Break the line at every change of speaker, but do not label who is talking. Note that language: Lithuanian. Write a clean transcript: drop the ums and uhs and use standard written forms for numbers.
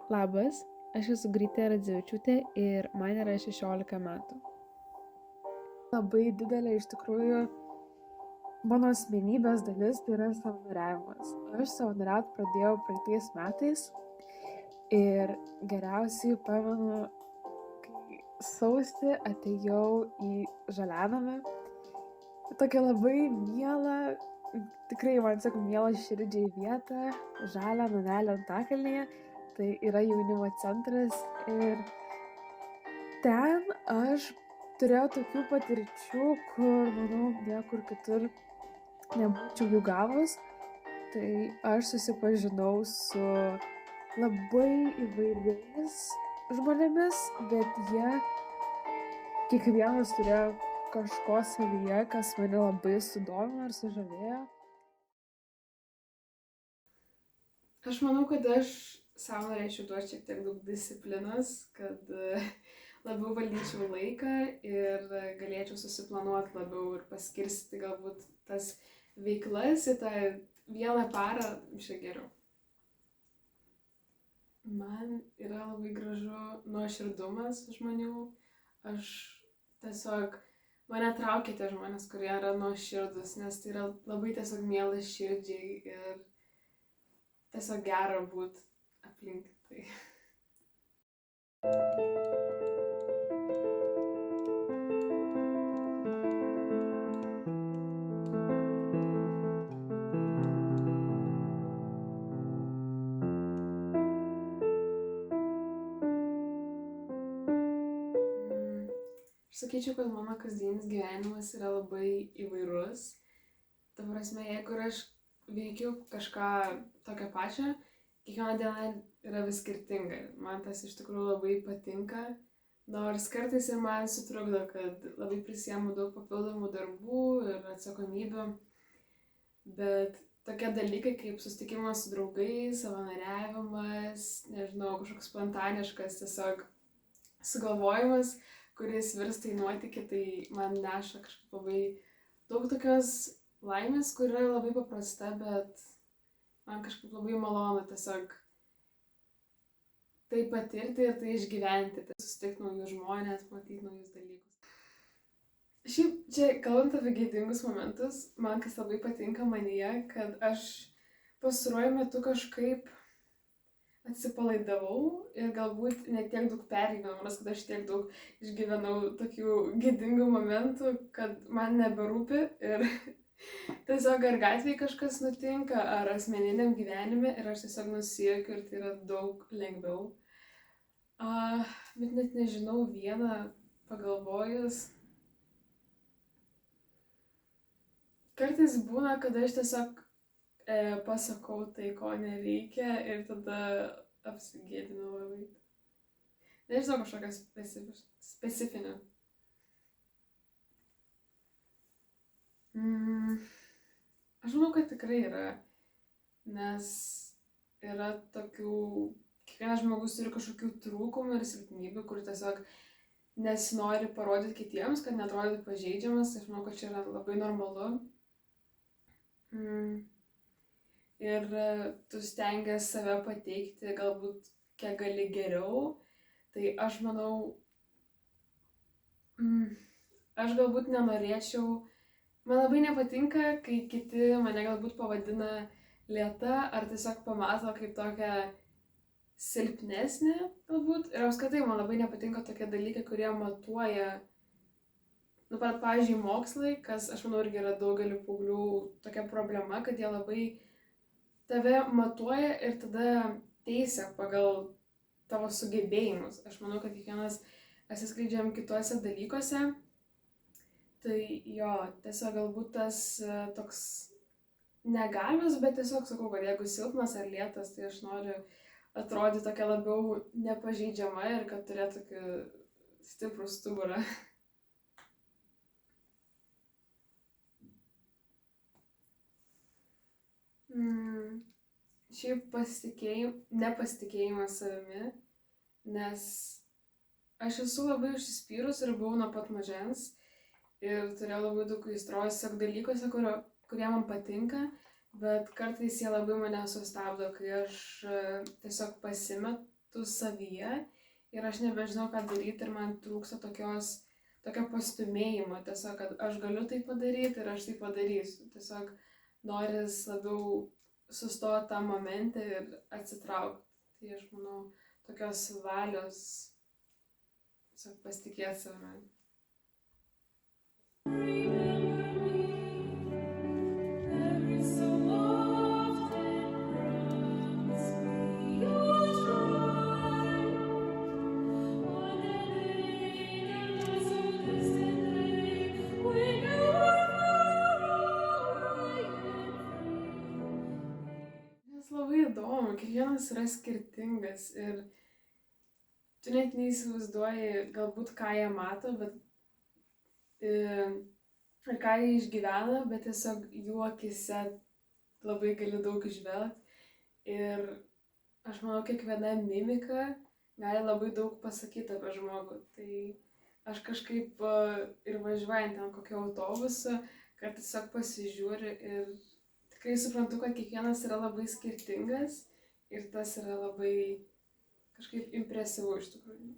Labas, aš esu Grytė Radzevičiūtė ir man yra 16 metų. Labai didelė iš tikrųjų mano asmenybės dalis tai yra savanoriavimas. Aš savanoriauti pradėjau praeitais metais ir geriausiai pamenu, kai sausį atėjau į Žalianamę. Tokia labai miela, tikrai man sakau, miela širdžiai vieta, žalia namelė Antakalnyje. Tai yra jaunimo centras ir ten aš turėjau tokių patirčių, kur, manau, niekur kitur nebūčiau jų gavus. Tai aš susipažinau su labai įvairiais žmonėmis, bet jie kiekvienas turėjo kažko savyje, kas mane labai sudomino ir sužavėjo.
Aš manau, kad aš savo norėčiau duoti šiek tiek daug disciplinos, kad labiau valdyčiau laiką ir galėčiau susiplanuoti labiau ir paskirstyti galbūt tas veiklas į tą vieną parą šiek geriau. Man yra labai gražu nuoširdumas žmonių. Aš tiesiog mane traukia tie žmonės, kurie yra nuoširdus, nes tai yra labai tiesiog mielas širdžiai ir tiesiog gera būt aplink tai. Aš sakyčiau, kad mano kasdienis gyvenimas yra labai įvairus. Ta prasme, jeigu aš veikiu kažką tokio pačio, kiekviena diena yra vis skirtinga. Man tas iš tikrųjų labai patinka, nors kartais ir man sutrukdo, kad labai prisiemu daug papildomų darbų ir atsakomybių, bet tokie dalykai kaip susitikimas su draugais, savanoriavimas, nežinau, kažkoks spontaniškas tiesiog sugalvojimas, kuris virsta į nuotykį, tai man neša kažkaip labai daug tokios laimės, kur yra labai paprasta, bet man kažkaip labai malonu tiesiog tai patirti ir tai išgyventi, tai susitikti naujus žmonės, matyti naujus dalykus. Šiaip čia, kalbant apie gėdingus momentus, man kas labai patinka manyje, kad aš pastaruoju metu kažkaip atsipalaidavau ir galbūt ne tiek daug pergyvenau, nors kad aš tiek daug išgyvenau tokių gėdingų momentų, kad man neberūpi ir tiesiog ar gatvėje kažkas nutinka, ar asmeniniam gyvenime ir aš tiesiog nusijuokiu ir tai yra daug lengviau. Bet net nežinau vieną pagalvojus. Kartais būna, kad aš tiesiog pasakau tai, ko nereikia ir tada apsigėdinu labai. Nežinau kažkokio specifinio. Aš manau, kad tikrai yra, nes yra tokių, kiekvienas žmogus turi kažkokių trūkumų ir silpnybių, kur tiesiog nesinori parodyti kitiems, kad neatrodytų pažeidžiamas. Aš manau, kad čia yra labai normalu. Ir tu stengiasi save pateikti galbūt kiek gali geriau, tai aš manau, aš galbūt nenorėčiau, man labai nepatinka, kai kiti mane galbūt pavadina lėta ar tiesiog pamato kaip tokią silpnesnę galbūt. Ir apskritai man labai nepatinka tokie dalykai, kurie matuoja, pavyzdžiui, mokslai, kas aš manau irgi yra daugeliu paauglių tokia problema, kad jie labai tave matuoja ir tada teisia pagal tavo sugebėjimus. Aš manau, kad kiekvienas atsiskleidžiam kituose dalykuose. Tai jo, tiesiog galbūt tas toks negalios, bet tiesiog sakau, kad jeigu silpnas ar lėtas, tai aš noriu atrodyti tokia labiau nepažeidžiama ir kad turėtų tokį stiprų stuburą. Šiaip nepasitikėjimas savimi, nes aš esu labai užsispyrus ir buvau nuo pat mažens ir turėjau labai daug aistros tiesiog dalykuose, kurie man patinka, bet kartais jie labai mane sustabdo, kai aš tiesiog tu savyje ir aš nebežinau, ką daryti ir man trūksta tokio pastumėjimo, tiesiog, kad aš galiu tai padaryti ir aš tai padarysiu. Tiesiog noris labiau sustoti tą momentą ir atsitraukti. Tai aš manau, tokios valios, tiesiog pasitikėti savimi. Nes labai įdomu, kiekvienas yra skirtingas ir tu net neįsivaizduoji galbūt, ką jie mato, bet ir ką jie išgyvena, bet tiesiog jų akise labai gali daug įžvelgti. Ir aš manau, kiekviena mimika gali labai daug pasakyti apie žmogų. Tai aš kažkaip ir važiuojant ten kokio autobusu, kad tiesiog pasižiūri ir tikrai suprantu, kad kiekvienas yra labai skirtingas ir tas yra labai kažkaip impresyvu iš tikrųjų.